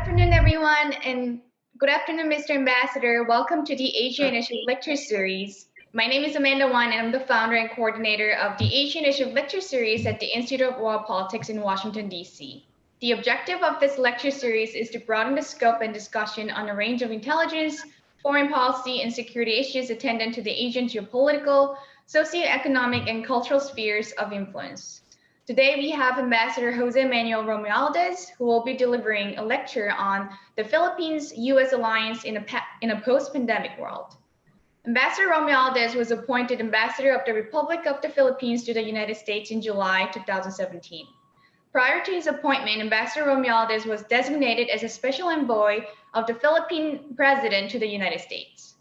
afternoon, everyone, and good afternoon, Mr. Ambassador. Welcome to the Asia Initiative Lecture Series. My name is Amanda Wan, and I'm the founder and coordinator of the Asia Initiative Lecture Series at the Institute of World Politics in Washington, D.C. The objective of this lecture series is to broaden the scope and discussion on a range of intelligence, foreign policy, and security issues attendant to the Asian geopolitical, socioeconomic, and cultural spheres of influence. Today, we have Ambassador Jose Manuel Romualdez, who will be delivering a lecture on the Philippines-U.S. alliance in a post-pandemic world. Ambassador Romualdez was appointed Ambassador of the Republic of the Philippines to the United States in July 2017. Prior to his appointment, Ambassador Romualdez was designated as a special envoy of the Philippine President to the United States.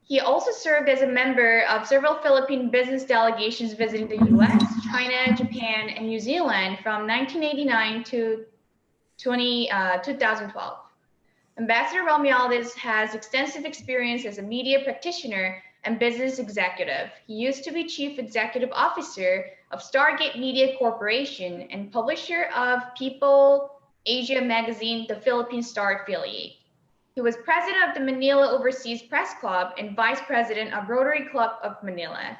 He also served as a member of several Philippine business delegations visiting the U.S., China, Japan, and New Zealand from 1989 to 2012. Ambassador Romualdez has extensive experience as a media practitioner and business executive. He used to be Chief Executive Officer of Stargate Media Corporation and publisher of People Asia magazine, the Philippine Star affiliate. He was president of the Manila Overseas Press Club and vice president of Rotary Club of Manila.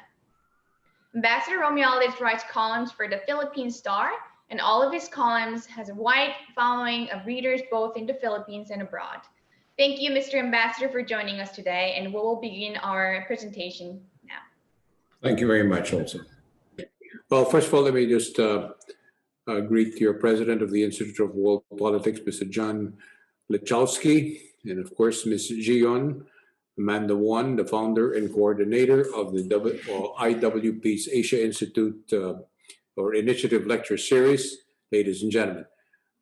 Ambassador Romualdez writes columns for the Philippine Star, and all of his columns has a wide following of readers both in the Philippines and abroad. Thank you, Mr. Ambassador, for joining us today, and we will begin our presentation now. Thank you very much, also. Well, first of all, let me just greet your president of the Institute of World Politics, Mr. John Lechowski, and of course, Ms. Gion Amanda Wan, the founder and coordinator of the IWP's Asia Institute or Initiative Lecture Series, ladies and gentlemen.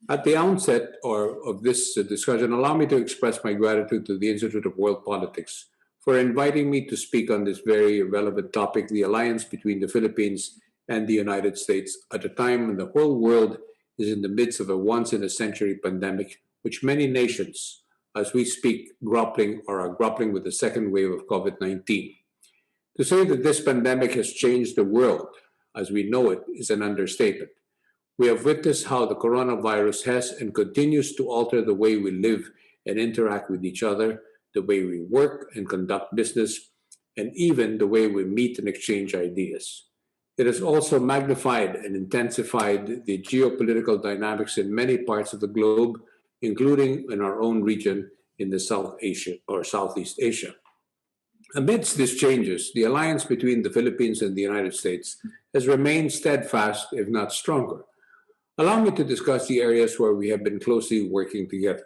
At the outset of this discussion, allow me to express my gratitude to the Institute of World Politics for inviting me to speak on this very relevant topic, the alliance between the Philippines and the United States at a time when the whole world is in the midst of a once-in-a-century pandemic, which many nations, as we speak, are grappling with the second wave of COVID-19. To say that this pandemic has changed the world as we know it is an understatement. We have witnessed how the coronavirus has and continues to alter the way we live and interact with each other, the way we work and conduct business, and even the way we meet and exchange ideas. It has also magnified and intensified the geopolitical dynamics in many parts of the globe, including in our own region in the Southeast Asia. Amidst these changes, the alliance between the Philippines and the United States has remained steadfast, if not stronger. Allow me to discuss the areas where we have been closely working together.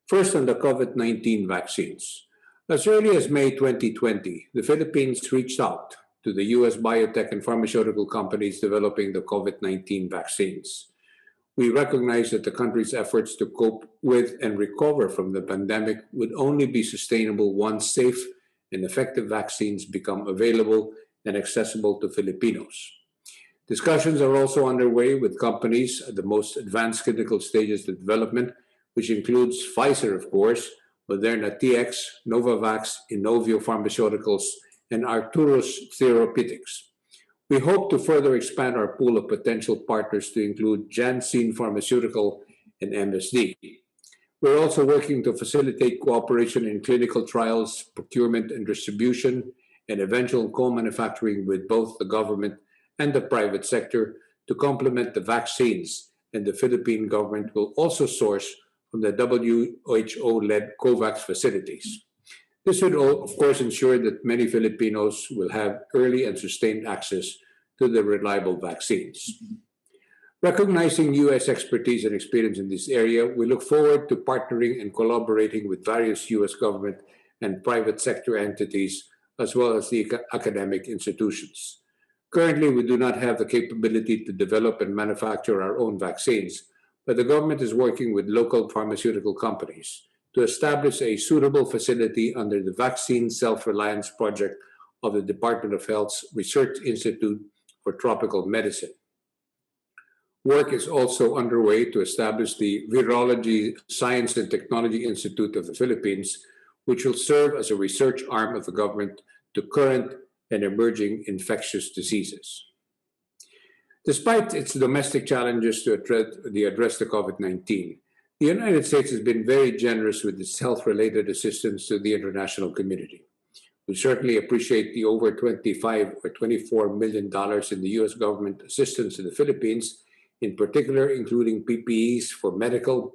First, on the COVID-19 vaccines. As early as May 2020, the Philippines reached out to the U.S. biotech and pharmaceutical companies developing the COVID-19 vaccines. We recognize that the country's efforts to cope with and recover from the pandemic would only be sustainable once safe and effective vaccines become available and accessible to Filipinos. Discussions are also underway with companies at the most advanced clinical stages of development, which includes Pfizer, of course, Moderna TX, Novavax, Inovio Pharmaceuticals, and Arcturus Therapeutics. We hope to further expand our pool of potential partners to include Janssen Pharmaceutical and MSD. We're also working to facilitate cooperation in clinical trials, procurement and distribution, and eventual co-manufacturing with both the government and the private sector to complement the vaccines, and the Philippine government will also source from the WHO-led COVAX facilities. This would, of course, ensure that many Filipinos will have early and sustained access to the reliable vaccines. Recognizing U.S. expertise and experience in this area, we look forward to partnering and collaborating with various U.S. government and private sector entities, as well as the academic institutions. Currently, we do not have the capability to develop and manufacture our own vaccines, but the government is working with local pharmaceutical companies to establish a suitable facility under the Vaccine Self-Reliance Project of the Department of Health's Research Institute for Tropical Medicine. Work is also underway to establish the Virology Science and Technology Institute of the Philippines, which will serve as a research arm of the government to current and emerging infectious diseases. Despite its domestic challenges to address the COVID-19, The United States has been very generous with its health-related assistance to the international community. We certainly appreciate the over $25 or $24 million in the U.S. government assistance to the Philippines, in particular including PPEs for medical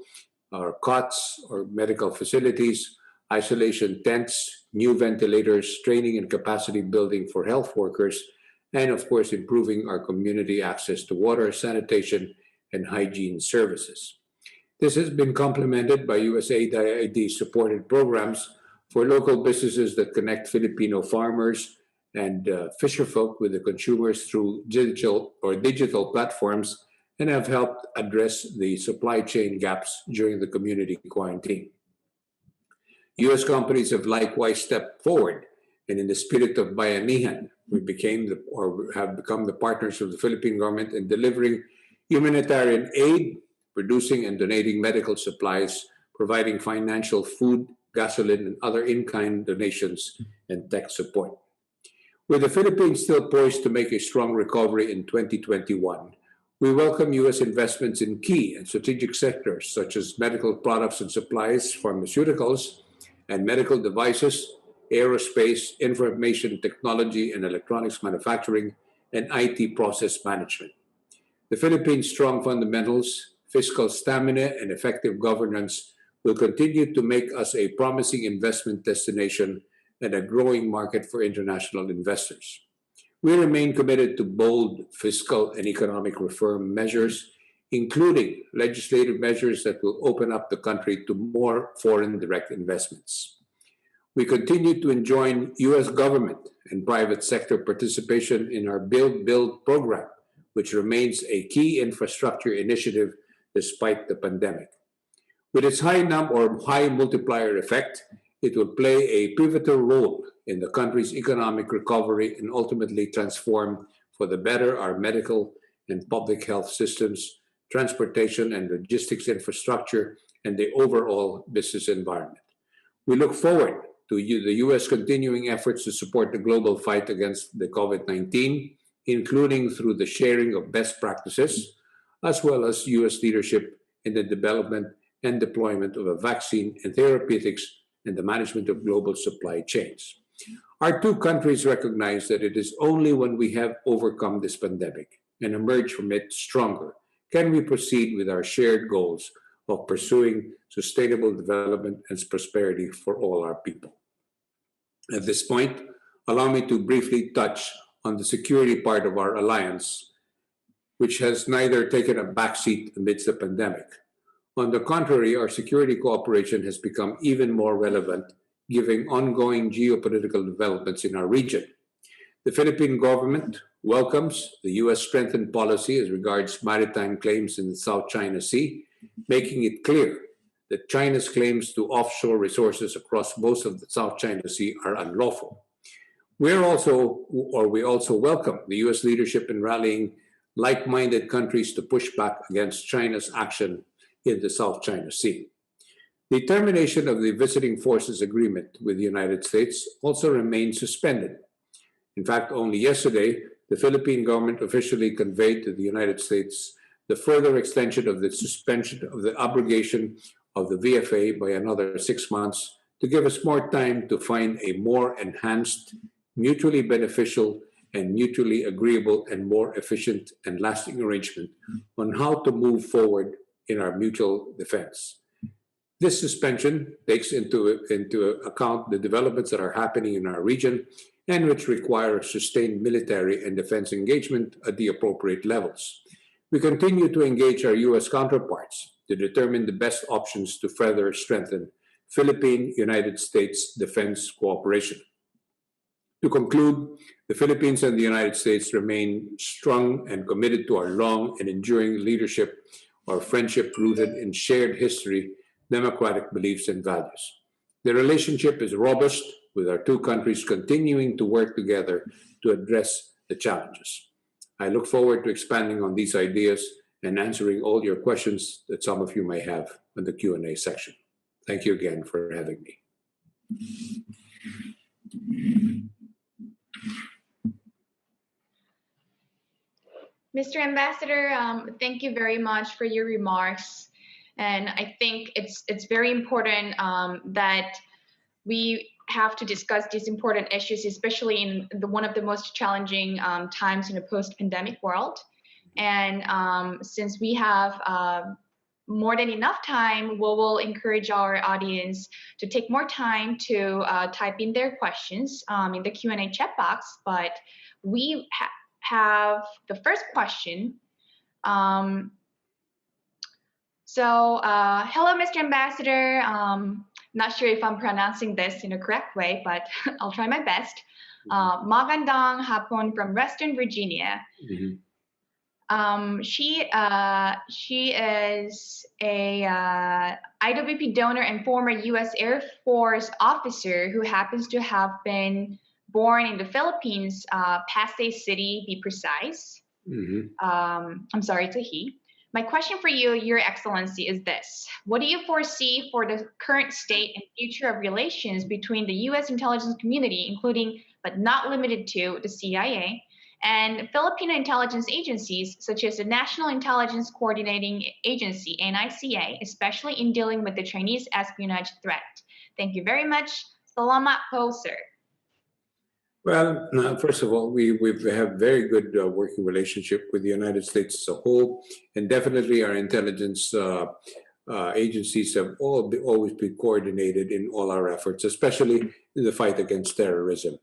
or cots or medical facilities, isolation tents, new ventilators, training and capacity building for health workers, and of course, improving our community access to water, sanitation, and hygiene services. This has been complemented by USAID supported programs for local businesses that connect Filipino farmers and fisherfolk with the consumers through digital platforms and have helped address the supply chain gaps during the community quarantine. U.S. companies have likewise stepped forward, and in the spirit of bayanihan, have become the partners of the Philippine government in delivering humanitarian aid, producing and donating medical supplies, providing financial, food, gasoline, and other in-kind donations and tech support. With the Philippines still poised to make a strong recovery in 2021, we welcome U.S. investments in key and strategic sectors such as medical products and supplies, pharmaceuticals, and medical devices, aerospace, information technology and electronics manufacturing, and IT process management. The Philippines' strong fundamentals, fiscal stamina, and effective governance will continue to make us a promising investment destination and a growing market for international investors. We remain committed to bold fiscal and economic reform measures, including legislative measures that will open up the country to more foreign direct investments. We continue to enjoin U.S. government and private sector participation in our Build program, which remains a key infrastructure initiative despite the pandemic. With its high multiplier effect, it will play a pivotal role in the country's economic recovery and ultimately transform for the better our medical and public health systems, transportation and logistics infrastructure, and the overall business environment. We look forward to the U.S. continuing efforts to support the global fight against the COVID-19, including through the sharing of best practices, as well as U.S. leadership in the development and deployment of a vaccine and therapeutics and the management of global supply chains. Our two countries recognize that it is only when we have overcome this pandemic and emerge from it stronger can we proceed with our shared goals of pursuing sustainable development and prosperity for all our people. At this point, allow me to briefly touch on the security part of our alliance, which has neither taken a backseat amidst the pandemic. On the contrary, our security cooperation has become even more relevant given ongoing geopolitical developments in our region. The Philippine government welcomes the U.S. strengthened policy as regards maritime claims in the South China Sea, making it clear that China's claims to offshore resources across most of the South China Sea are unlawful. We also welcome the U.S. leadership in rallying like-minded countries to push back against China's action in the South China Sea. The termination of the visiting forces agreement with the United States also remains suspended. In fact, only yesterday, the Philippine government officially conveyed to the United States the further extension of the suspension of the abrogation of the VFA by another 6 months to give us more time to find a more enhanced, mutually beneficial, and mutually agreeable and more efficient and lasting arrangement on how to move forward in our mutual defense. This suspension takes into account the developments that are happening in our region and which require sustained military and defense engagement at the appropriate levels. We continue to engage our U.S. counterparts to determine the best options to further strengthen Philippine-United States defense cooperation. To conclude, the Philippines and the United States remain strong and committed to our long and enduring leadership, our friendship rooted in shared history, democratic beliefs, and values. The relationship is robust, with our two countries continuing to work together to address the challenges. I look forward to expanding on these ideas and answering all your questions that some of you may have in the Q&A section. Thank you again for having me. Mr. Ambassador, thank you very much for your remarks. And I think it's very important that we have to discuss these important issues, especially in one of the most challenging times in a post-pandemic world. And since we have more than enough time, we will encourage our audience to take more time to type in their questions in the Q&A chat box. But we have the first question. Hello, Mr. Ambassador. Not sure if I'm pronouncing this in a correct way, but I'll try my best. Magandang hapon from Western Virginia. She is a IWP donor and former U.S. Air Force officer who happens to have been born in the Philippines, Pasay City, be precise. I'm sorry, it's a he. My question for you, Your Excellency, is this. What do you foresee for the current state and future of relations between the U.S. intelligence community, including but not limited to the CIA, and Filipino intelligence agencies such as the National Intelligence Coordinating Agency, NICA, especially in dealing with the Chinese espionage threat? Thank you very much. Salamat po, sir. Well, first of all, we have very good working relationship with the United States as a whole, and definitely our intelligence agencies have always been coordinated in all our efforts, especially in the fight against terrorism.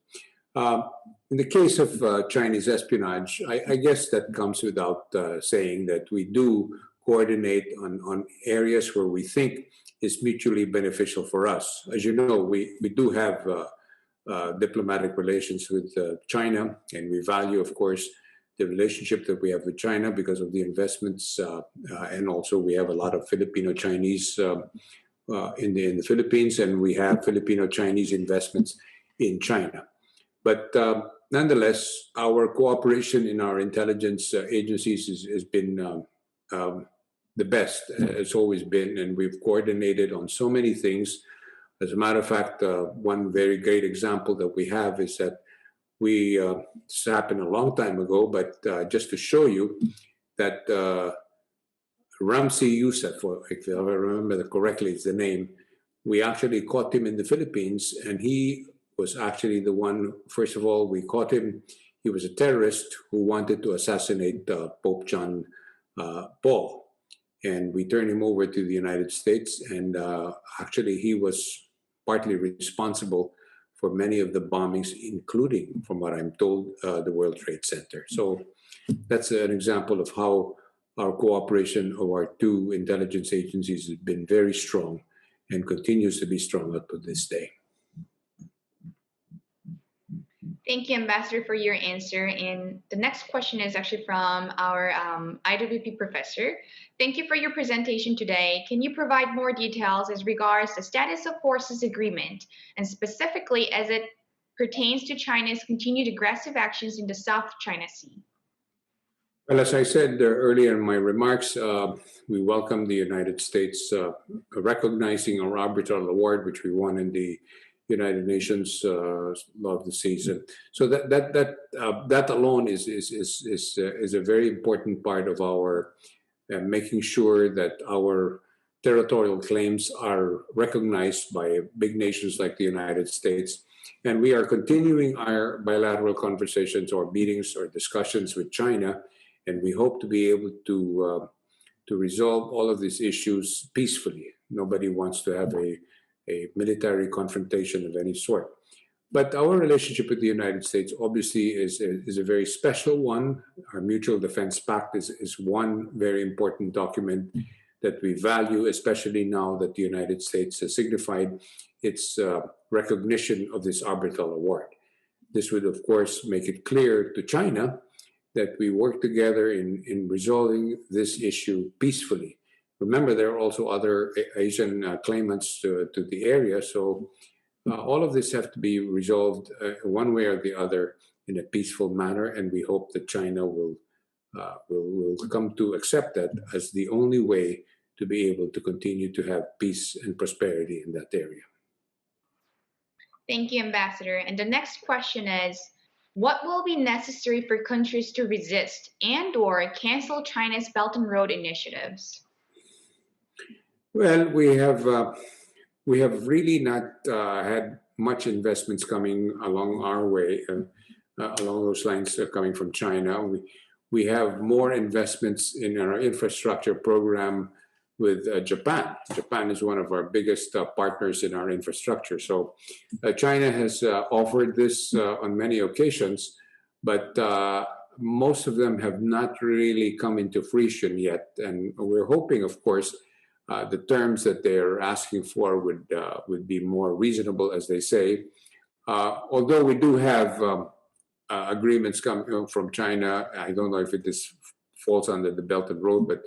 In the case of Chinese espionage, I guess that comes without saying that we do coordinate on areas where we think is mutually beneficial for us. As you know, we do have diplomatic relations with China, and we value, of course, the relationship that we have with China because of the investments, and also we have a lot of Filipino-Chinese in the Philippines, and we have Filipino-Chinese investments in China. But nonetheless, our cooperation in our intelligence agencies has been the best. It's always been, and we've coordinated on so many things. As a matter of fact, one very great example that we have is that this happened a long time ago, but just to show you that Ramzi Youssef, if I remember that correctly, is the name, we actually caught him in the Philippines, and he was actually the one, first of all, we caught him. He was a terrorist who wanted to assassinate Pope John Paul. And we turned him over to the United States, and actually he was partly responsible for many of the bombings, including, from what I'm told, the World Trade Center. So that's an example of how our cooperation of our two intelligence agencies has been very strong and continues to be strong up to this day. Thank you, Ambassador, for your answer. And the next question is actually from our IWP professor. Thank you for your presentation today. Can you provide more details as regards the status of forces agreement, and specifically as it pertains to China's continued aggressive actions in the South China Sea? Well, as I said earlier in my remarks, we welcome the United States recognizing our arbitral award, which we won in the United Nations Law of the Season. So that alone is a very important part of our making sure that our territorial claims are recognized by big nations like the United States. And we are continuing our bilateral conversations or meetings or discussions with China, and we hope to be able to resolve all of these issues peacefully. Nobody wants to have a military confrontation of any sort. But our relationship with the United States obviously is a very special one. Our Mutual Defense Pact is one very important document that we value, especially now that the United States has signified its recognition of this arbitral award. This would, of course, make it clear to China that we work together in resolving this issue peacefully. Remember, there are also other Asian claimants to the area, so all of this have to be resolved one way or the other in a peaceful manner, and we hope that China will come to accept that as the only way to be able to continue to have peace and prosperity in that area. Thank you, Ambassador. And the next question is, what will be necessary for countries to resist and/or cancel China's Belt and Road initiatives? Well, we have really not had much investments coming along our way, along those lines coming from China. We have more investments in our infrastructure program with Japan. Japan is one of our biggest partners in our infrastructure. So China has offered this on many occasions, but most of them have not really come into fruition yet. And we're hoping, of course, the terms that they're asking for would be more reasonable, as they say. Although we do have agreements coming from China, I don't know if it falls under the Belt and Road, but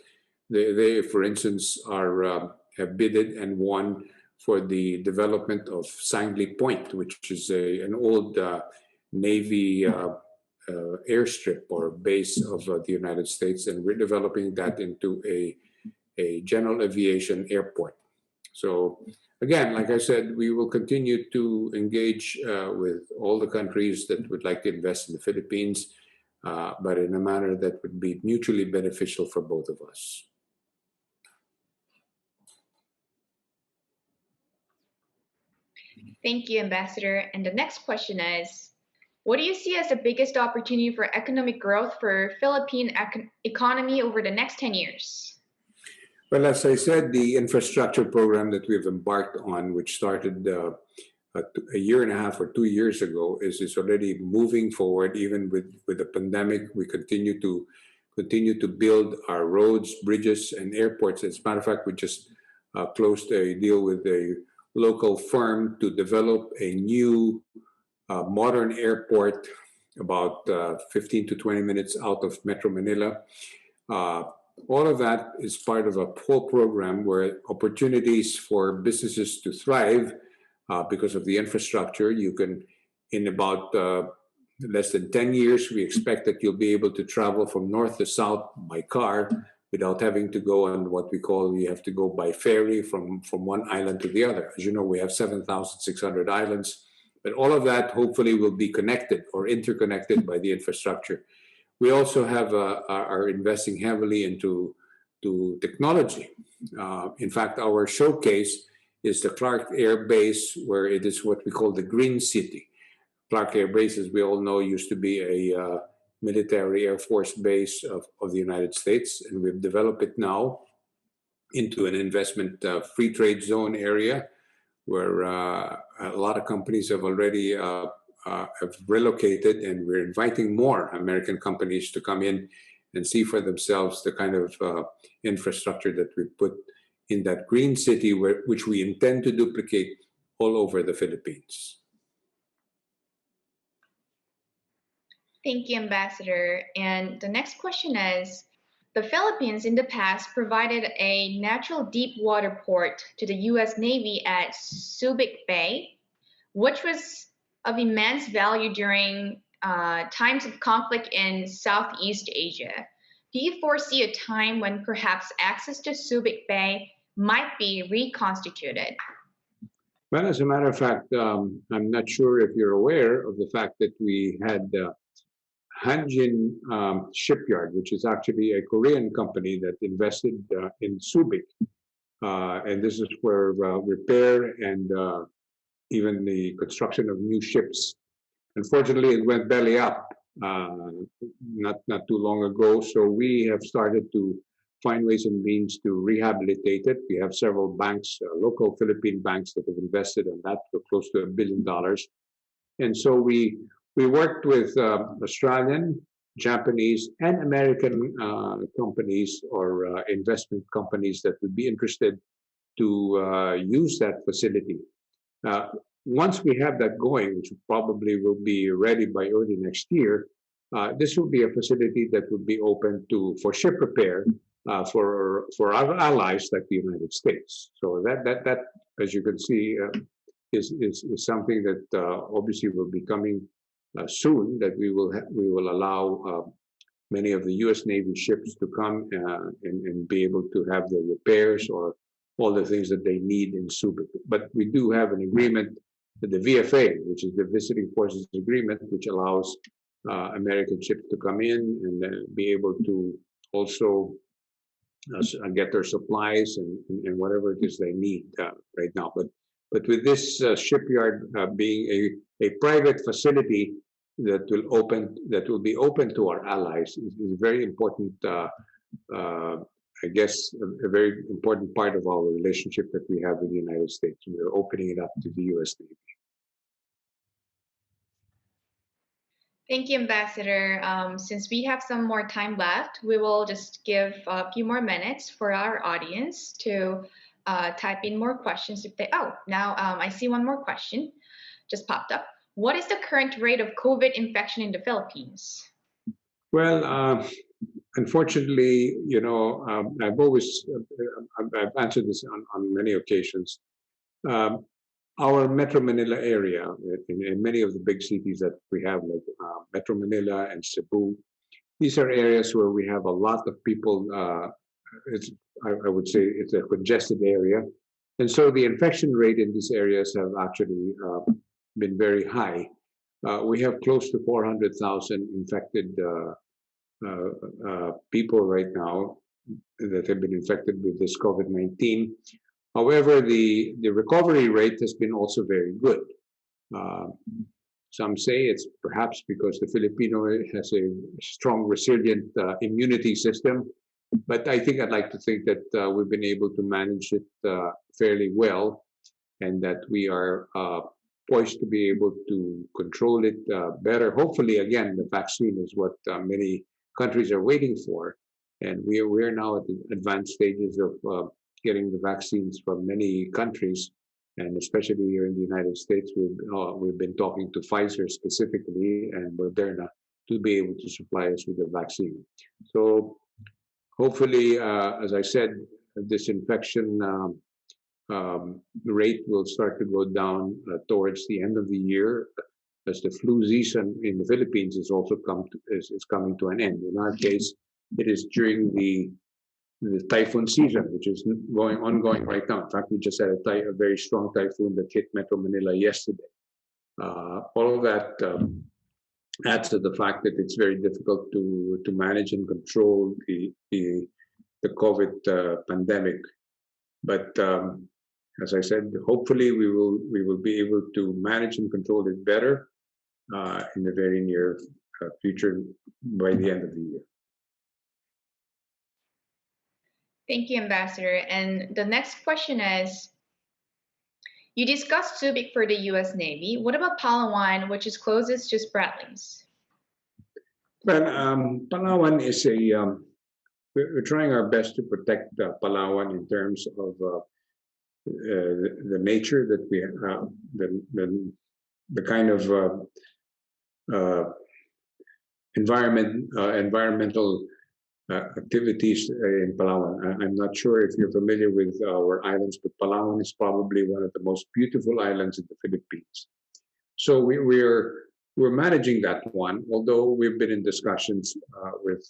they for instance, have bidded and won for the development of Sangley Point, which is an old Navy airstrip or base of the United States, and we're developing that into a general aviation airport. So again, like I said, we will continue to engage with all the countries that would like to invest in the Philippines, but in a manner that would be mutually beneficial for both of us. Thank you, Ambassador. And the next question is, what do you see as the biggest opportunity for economic growth for Philippine economy over the next 10 years? Well, as I said, the infrastructure program that we've embarked on, which started a year and a half or 2 years ago, is already moving forward. Even with the pandemic, we continue to build our roads, bridges, and airports. As a matter of fact, we just closed a deal with a local firm to develop a new modern airport about 15 to 20 minutes out of Metro Manila. All of that is part of a whole program where opportunities for businesses to thrive because of the infrastructure. You can, in about less than 10 years, we expect that you'll be able to travel from north to south by car without having to go on what we call, you have to go by ferry from one island to the other. As you know, we have 7,600 islands, but all of that hopefully will be connected or interconnected by the infrastructure. We also are investing heavily into technology. In fact, our showcase is the Clark Air Base, where it is what we call the Green City. Clark Air Base, as we all know, used to be a military Air Force base of the United States, and we've developed it now into an investment free trade zone area where a lot of companies have already have relocated, and we're inviting more American companies to come in and see for themselves the kind of infrastructure that we put in that green city, which we intend to duplicate all over the Philippines. Thank you, Ambassador. And the next question is, the Philippines in the past provided a natural deep water port to the U.S. Navy at Subic Bay, which was of immense value during times of conflict in Southeast Asia. Do you foresee a time when perhaps access to Subic Bay might be reconstituted? Well, as a matter of fact, I'm not sure if you're aware of the fact that we had Hanjin Shipyard, which is actually a Korean company that invested in Subic. And this is where repair and even the construction of new ships. Unfortunately, it went belly up not too long ago. So we have started to find ways and means to rehabilitate it. We have several banks, local Philippine banks, that have invested in that for close to $1 billion. And so we worked with Australian, Japanese, and American companies or investment companies that would be interested to use that facility. Once we have that going, which probably will be ready by early next year, this will be a facility that would be open for ship repair for our allies like the United States. So that as you can see, is something that obviously will be coming soon. That we will allow many of the U.S. Navy ships to come and be able to have the repairs or all the things that they need in Subic. But we do have an agreement with the VFA, which is the Visiting Forces Agreement, which allows American ships to come in and be able to also get their supplies and whatever it is they need right now. But with this shipyard being a private facility that will be open to our allies is a very important. I guess a very important part of our relationship that we have with the United States. We're opening it up to the U.S. Navy. Thank you, Ambassador. Since we have some more time left, we will just give a few more minutes for our audience to type in more questions if they. Oh, now I see one more question just popped up. What is the current rate of COVID infection in the Philippines? Well, unfortunately, I've always I've answered this on many occasions. Our Metro Manila area, in many of the big cities that we have, like Metro Manila and Cebu, these are areas where we have a lot of people. I would say it's a congested area, and so the infection rate in these areas have actually been very high. We have close to 400,000 infected people right now that have been infected with this COVID-19. However, the recovery rate has been also very good. Some say it's perhaps because the Filipino has a strong, resilient immunity system. But I think I'd like to think that we've been able to manage it fairly well, and that we are poised to be able to control it better. Hopefully, again, the vaccine is what many countries are waiting for. And we're now at the advanced stages of getting the vaccines from many countries, and especially here in the United States, we've been talking to Pfizer specifically and Moderna to be able to supply us with the vaccine. So hopefully, as I said, this infection rate will start to go down towards the end of the year, as the flu season in the Philippines is also coming to an end. In our case, it is during the typhoon season, which is ongoing right now. In fact, we just had a very strong typhoon that hit Metro Manila yesterday. All of that adds to the fact that it's very difficult to manage and control the COVID pandemic. But as I said, hopefully we will be able to manage and control it better in the very near future, by the end of the year. Thank you, Ambassador. And the next question is, you discussed Subic for the U.S. Navy. What about Palawan, which is closest to Spratlys? Well, Palawan is we're trying our best to protect Palawan in terms of the nature that we have, the kind of environmental activities in Palawan. I'm not sure if you're familiar with our islands, but Palawan is probably one of the most beautiful islands in the Philippines. So we're managing that one, although we've been in discussions with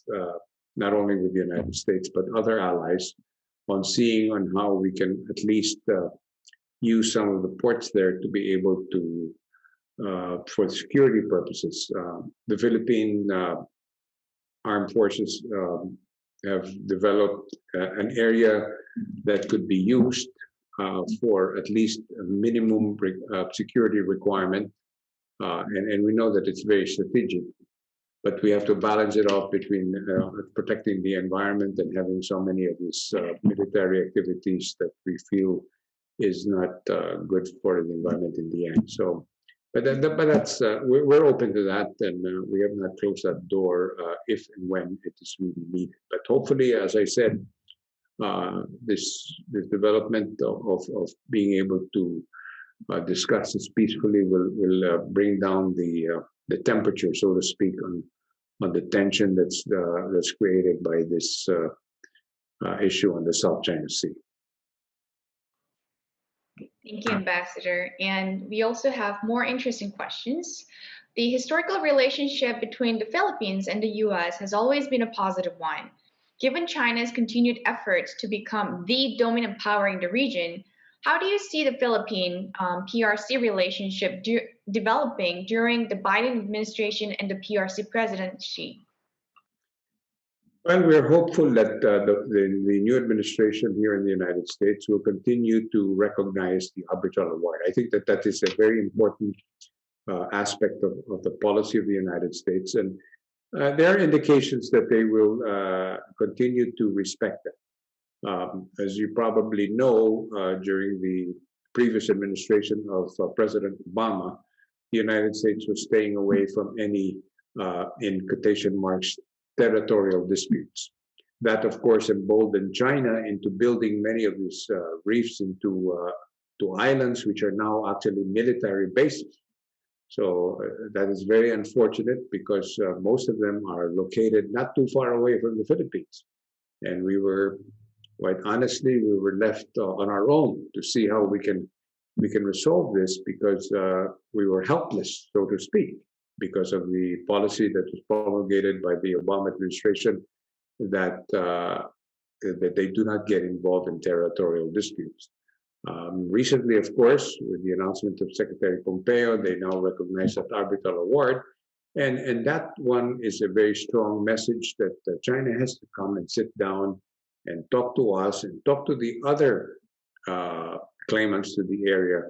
not only with the United States but other allies on seeing on how we can at least use some of the ports there to be able to, for security purposes. The Philippine armed forces have developed an area that could be used for at least a minimum security requirement. And we know that it's very strategic, but we have to balance it off between protecting the environment and having so many of these military activities that we feel is not good for the environment in the end. So, but that's we're open to that, and we have not closed that door if and when it is really needed. But hopefully, as I said, this development of being able to discuss this peacefully will bring down the temperature, so to speak, on the tension that's created by this issue on the South China Sea. Thank you, Ambassador. And we also have more interesting questions. The historical relationship between the Philippines and the U.S. has always been a positive one. Given China's continued efforts to become the dominant power in the region, how do you see the Philippine PRC relationship developing during the Biden administration and the PRC presidency? Well, we're hopeful that the new administration here in the United States will continue to recognize the arbitral award. I think that that is a very important aspect of the policy of the United States. And there are indications that they will continue to respect that. As you probably know, during the previous administration of President Obama, the United States was staying away from any, in quotation marks, territorial disputes. That, of course, emboldened China into building many of these reefs into to islands, which are now actually military bases. So that is very unfortunate because most of them are located not too far away from the Philippines. And we were, quite honestly, we were left on our own to see how we can resolve this because we were helpless, so to speak, because of the policy that was promulgated by the Obama administration that that they do not get involved in territorial disputes. Recently, of course, with the announcement of Secretary Pompeo, they now recognize that arbitral award. And that one is a very strong message that China has to come and sit down and talk to us and talk to the other claimants to the area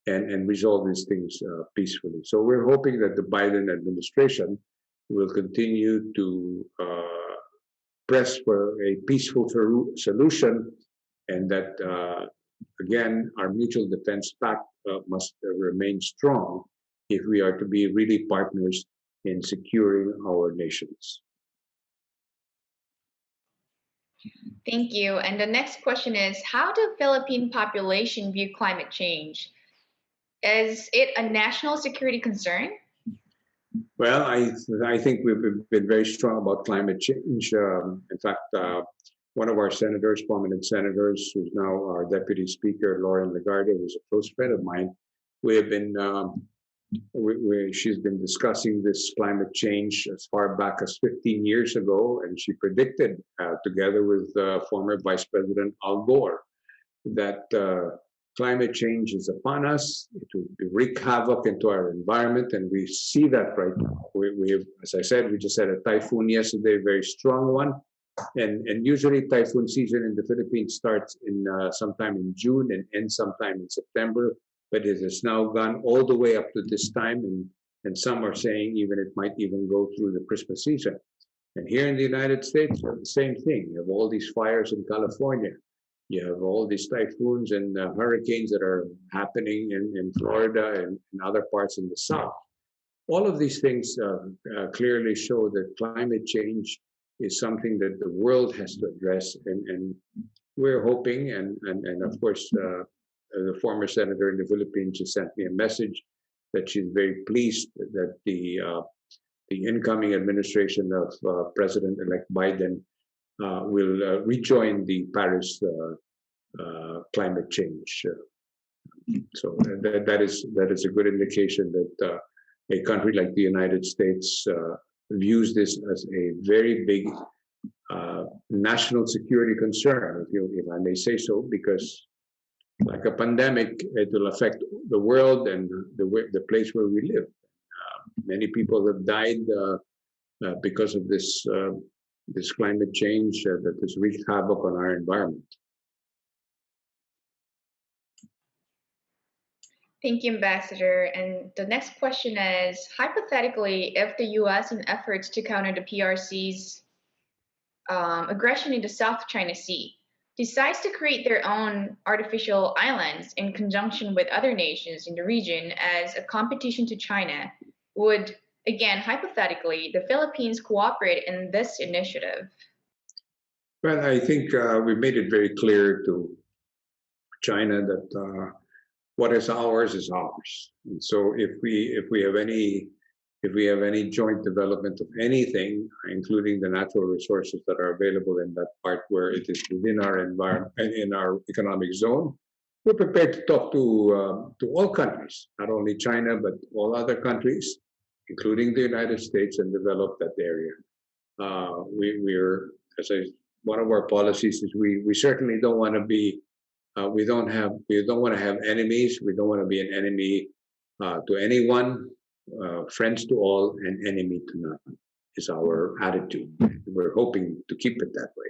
and resolve these things peacefully. So we're hoping that the Biden administration will continue to press for a peaceful solution and that again, our mutual defense pact must remain strong if we are to be really partners in securing our nations. Thank you. And the next question is, how do Philippine population view climate change? Is it a national security concern? Well, I think we've been very strong about climate change. In fact, one of our senators, prominent senators, who's now our deputy speaker, Lauren Legarda, who's a close friend of mine, we have been, she's been discussing this climate change as far back as 15 years ago, and she predicted, together with former Vice President Al Gore, that climate change is upon us. It will wreak havoc into our environment, and we see that right now. We have, as I said, we just had a typhoon yesterday, a very strong one. And usually typhoon season in the Philippines starts in sometime in June and ends sometime in September, but it has now gone all the way up to this time, and some are saying even it might even go through the Christmas season. And here in the United States, the same thing. You have all these fires in California. You have all these typhoons and hurricanes that are happening in Florida and in other parts in the South. All of these things clearly show that climate change is something that the world has to address, and we're hoping, and of course, the former senator in the Philippines just sent me a message that she's very pleased that the incoming administration of President-elect Biden will rejoin the Paris climate change. So that is a good indication that a country like the United States views this as a very big national security concern, if I may say so, because like a pandemic, it will affect the world and the place where we live. Many people have died because of this climate change that has wreaked havoc on our environment. Thank you, Ambassador. And the next question is, hypothetically, if the U.S. in efforts to counter the PRC's aggression in the South China Sea decides to create their own artificial islands in conjunction with other nations in the region as a competition to China, would, again, hypothetically, the Philippines cooperate in this initiative? Well, I think we made it very clear to China that what is ours is ours. And so if we have any joint development of anything, including the natural resources that are available in that part where it is within our environment and in our economic zone, we're prepared to talk to all countries, not only China but all other countries, including the United States, and develop that area. One of our policies is we certainly don't want to be we don't want to have enemies. We don't want to be an enemy to anyone, friends to all, and enemy to none. is our attitude. We're hoping to keep it that way.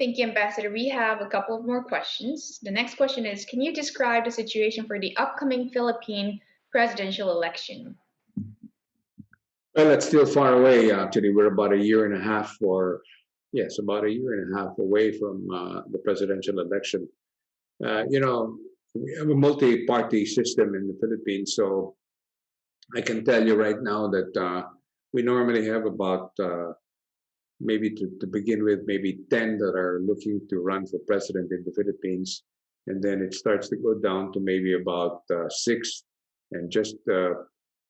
Thank you, Ambassador. We have a couple of more questions. The next question is, can you describe the situation for the upcoming Philippine presidential election? Well, it's still far away. Actually, we're about a year and a half, about a year and a half away from the presidential election. We have a multi-party system in the Philippines, so I can tell you right now that we normally have about maybe to begin with, maybe 10 that are looking to run for president in the Philippines. And then it starts to go down to maybe about 6. And just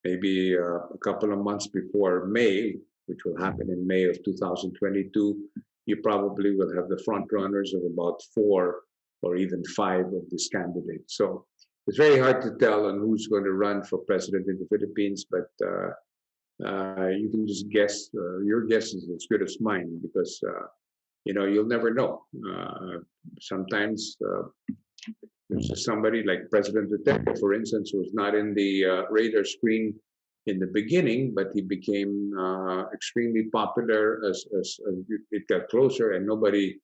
maybe a couple of months before May, which will happen in May of 2022, you probably will have the front runners of about 4 or even 5 of these candidates. So it's very hard to tell on who's going to run for president in the Philippines, but you can just guess. Your guess is as good as mine because you'll never know. Sometimes there's just somebody like President Duterte, for instance, who was not in the radar screen in the beginning, but he became extremely popular as it got closer, and nobody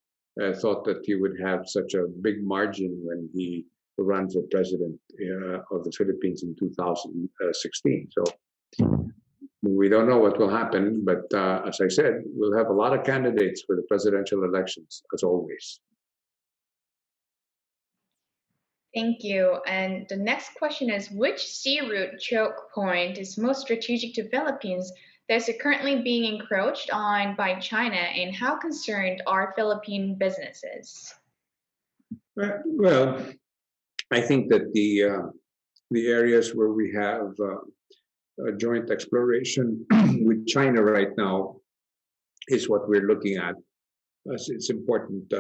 thought that he would have such a big margin when he ran for president of the Philippines in 2016. So we don't know what will happen, but as I said, we'll have a lot of candidates for the presidential elections, as always. Thank you. And the next question is, which sea route choke point is most strategic to Philippines that is currently being encroached on by China, and how concerned are Philippine businesses? Well, I think that the areas where we have joint exploration with China right now is what we're looking at. It's important.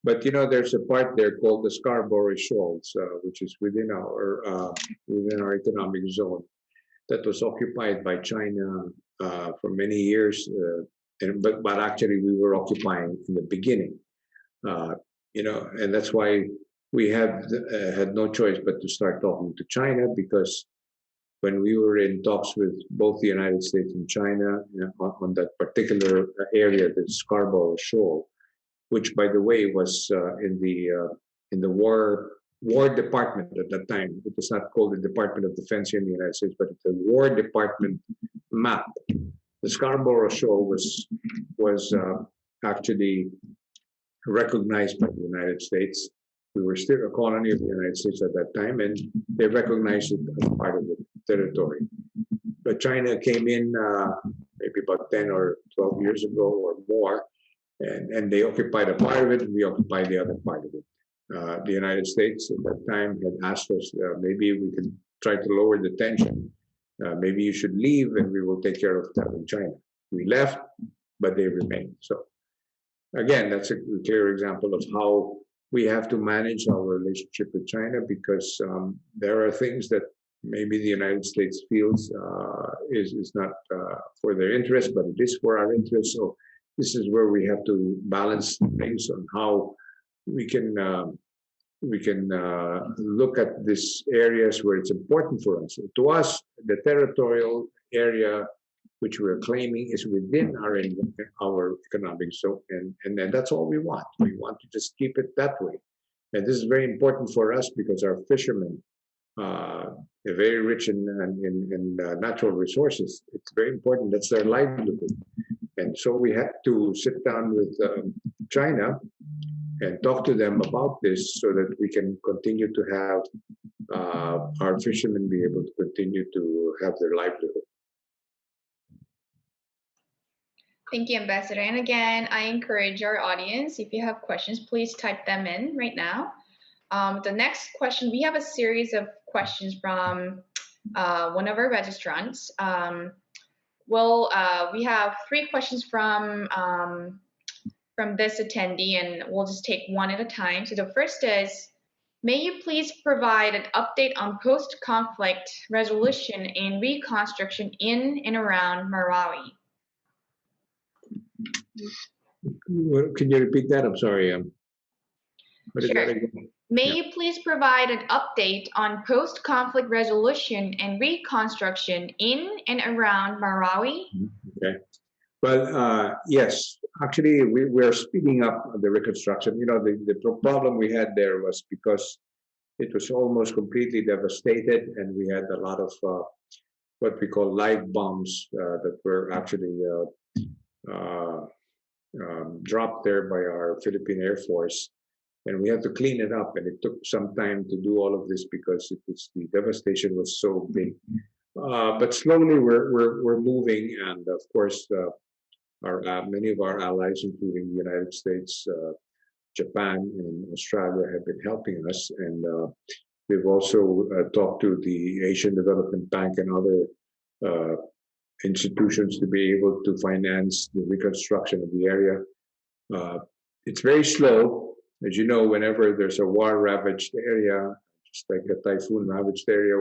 But there's a part there called the Scarborough Shoals, which is within our economic zone, that was occupied by China for many years. But actually, we were occupying in the beginning. And that's why we had no choice but to start talking to China, because when we were in talks with both the United States and China on that particular area, the Scarborough Shoal, which, by the way, was in the War Department at that time. It was not called the Department of Defense here in the United States, but it's a War Department map. The Scarborough Shoal was actually recognized by the United States. We were still a colony of the United States at that time, and they recognized it as part of the territory. But China came in maybe about 10 or 12 years ago or more, and they occupied a part of it, and we occupied the other part of it. The United States at that time had asked us, maybe we could try to lower the tension. Maybe you should leave, and we will take care of that in China. We left, but they remained. So again, that's a clear example of how we have to manage our relationship with China, because there are things that maybe the United States feels is not for their interest, but it is for our interest. So this is where we have to balance things on how we can look at these areas where it's important for us. To us, the territorial area which we're claiming is within our economic zone, and that's all we want. We want to just keep it that way. And this is very important for us because our fishermen are very rich in natural resources. It's very important. That's their livelihood. And so we had to sit down with China and talk to them about this so that we can continue to have our fishermen be able to continue to have their livelihood. Thank you, Ambassador. And again, I encourage our audience, if you have questions, please type them in right now. The next question, we have a series of questions from one of our registrants. We have 3 questions from this attendee, and we'll just take one at a time. So the first is, may you please provide an update on post-conflict resolution and reconstruction in and around Marawi? Can you repeat that? I'm sorry. What is Sure. that again? May Yeah. you please provide an update on post-conflict resolution and reconstruction in and around Marawi? Okay. Well, yes, actually, we are speeding up the reconstruction. The problem we had there was because it was almost completely devastated, and we had a lot of what we call live bombs that were actually uh, dropped there by our Philippine Air Force. And we had to clean it up, and it took some time to do all of this because the devastation was so big. But slowly we're moving, and of course, our many of our allies, including the United States, Japan, and Australia, have been helping us, and we've also talked to the Asian Development Bank and other uh, institutions to be able to finance the reconstruction of the area. It's very slow. As you know, whenever there's a war-ravaged area, just like a typhoon-ravaged area,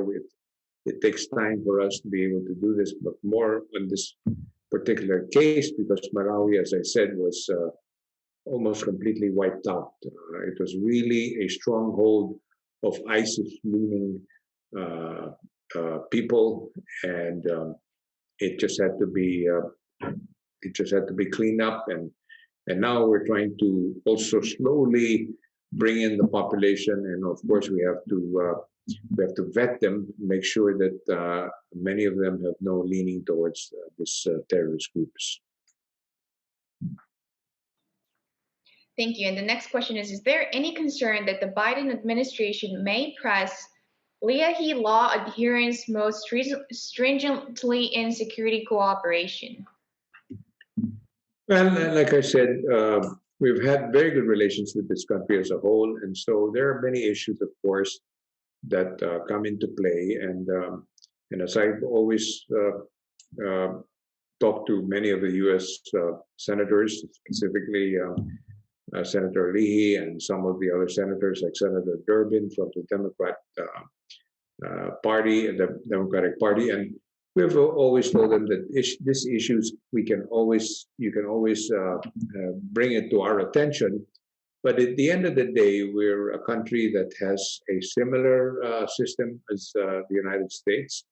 it takes time for us to be able to do this, but more on this particular case, because Marawi, as I said, was almost completely wiped out. It was really a stronghold of ISIS-leaning people, and it just had to be cleaned up, and now we're trying to also slowly bring in the population, and of course we have to vet them, make sure that many of them have no leaning towards this terrorist groups. Thank you. And the next question is there any concern that the Biden administration may press Leahy law adherence most stringently in security cooperation? Well, like I said, we've had very good relations with this country as a whole, and so there are many issues, of course, that come into play. And as I've always talked to many of the U.S. Senators, specifically Senator Leahy and some of the other senators, like Senator Durbin from the Democratic Party, and we've always told them that these issues you can always bring it to our attention. But at the end of the day, we're a country that has a similar system as the United States.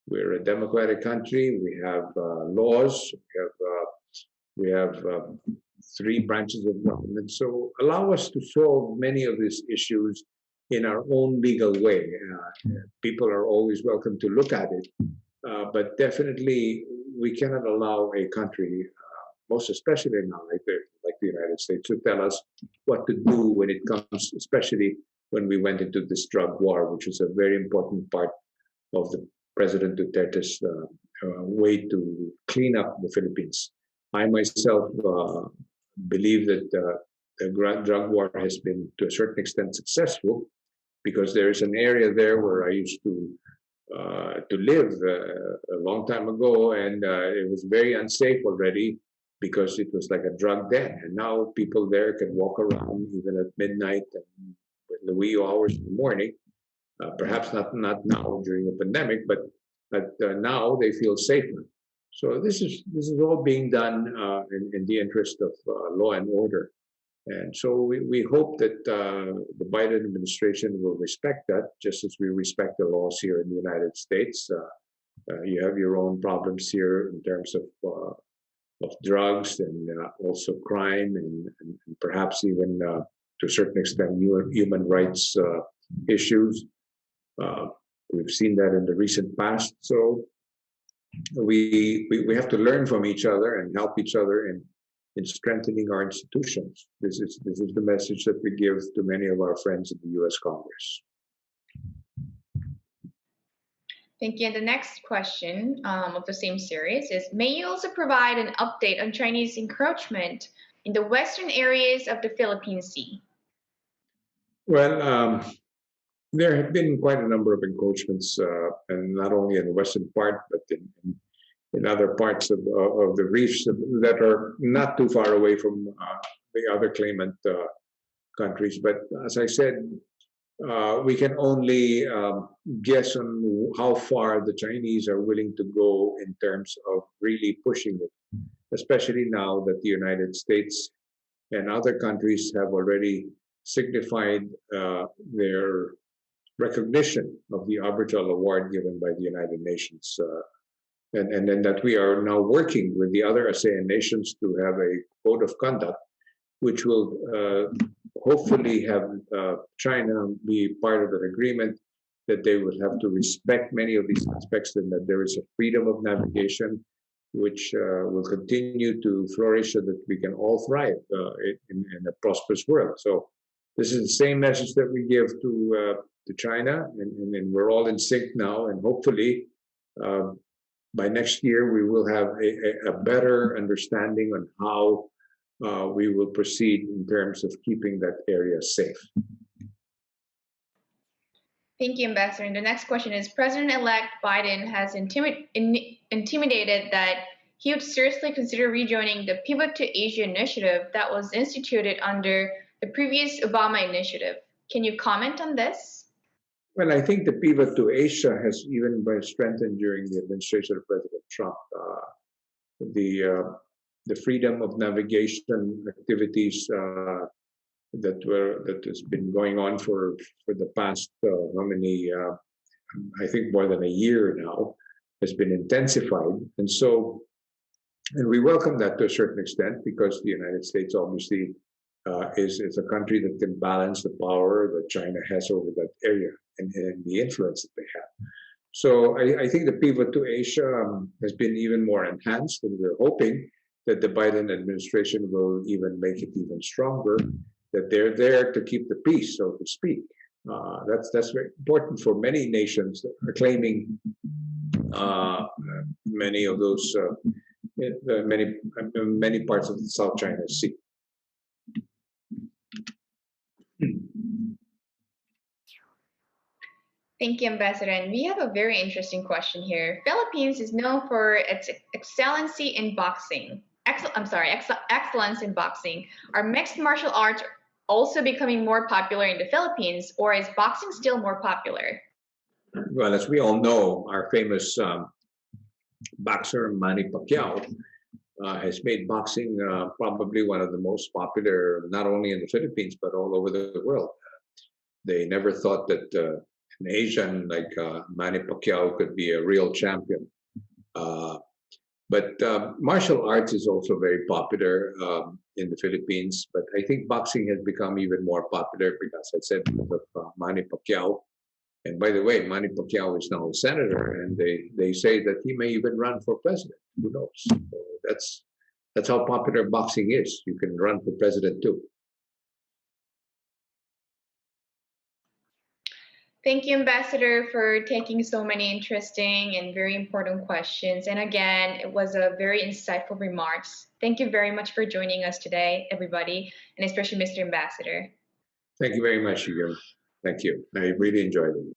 We're a democratic country. We have laws. We have 3 branches of government. So allow us to solve many of these issues in our own legal way. People are always welcome to look at it, but definitely we cannot allow a country, most especially now, like the United States, to tell us what to do when it comes, especially when we went into this drug war, which is a very important part of the President Duterte's way to clean up the Philippines. I myself believe that the drug war has been, to a certain extent, successful, because there is an area there where I used to live a long time ago, and it was very unsafe already because it was like a drug den. And now people there can walk around even at midnight and in the wee hours in the morning. Perhaps not now during the pandemic, but now they feel safer. So this is all being done in the interest of law and order. And so we hope that the Biden administration will respect that, just as we respect the laws here in the United States. You have your own problems here in terms of drugs and also crime and perhaps even to a certain extent human rights issues. We've seen that in the recent past. So we have to learn from each other and help each other in strengthening our institutions. This is the message that we give to many of our friends in the U.S. Congress. Thank you. And the next question of the same series is, may you also provide an update on Chinese encroachment in the western areas of the Philippine Sea? Well, there have been quite a number of encroachments, and not only in the western part, but in other parts of the reefs that are not too far away from the other claimant countries. But as I said, we can only guess on how far the Chinese are willing to go in terms of really pushing it, especially now that the United States and other countries have already signified their recognition of the arbitral award given by the United Nations. And then that we are now working with the other ASEAN nations to have a code of conduct, which will hopefully have China be part of an agreement that they would have to respect many of these aspects, and that there is a freedom of navigation which will continue to flourish so that we can all thrive in a prosperous world. So this is the same message that we give to China, and we're all in sync now, and hopefully by next year we will have a better understanding on how we will proceed in terms of keeping that area safe. Thank you, Ambassador. And the next question is, President-elect Biden has intimated that he would seriously consider rejoining the Pivot to Asia initiative that was instituted under the previous Obama initiative. Can you comment on this? Well, I think the Pivot to Asia has even been strengthened during the administration of President Trump. The freedom of navigation activities that has been going on for the past I think more than a year now, has been intensified, and we welcome that to a certain extent, because the United States obviously is a country that can balance the power that China has over that area and the influence that they have. So I think the Pivot to Asia has been even more enhanced, and we're hoping that the Biden administration will even make it even stronger, that they're there to keep the peace, so to speak. That's very important for many nations that are claiming many of those many parts of the South China Sea. Thank you, Ambassador. And we have a very interesting question here. Philippines is known for its excellence in boxing. Excellence in boxing. Are mixed martial arts also becoming more popular in the Philippines, or is boxing still more popular? Well, as we all know, our famous boxer Manny Pacquiao has made boxing probably one of the most popular, not only in the Philippines, but all over the world. They never thought that an Asian like Manny Pacquiao could be a real champion. But martial arts is also very popular in the Philippines. But I think boxing has become even more popular because I said because of Manny Pacquiao. And by the way, Manny Pacquiao is now a senator, and they say that he may even run for president. Who knows? So that's how popular boxing is. You can run for president too. Thank you, Ambassador, for taking so many interesting and very important questions. And again, it was a very insightful remarks. Thank you very much for joining us today, everybody, and especially Mr. Ambassador. Thank you very much, Yugam. Thank you. I really enjoyed it.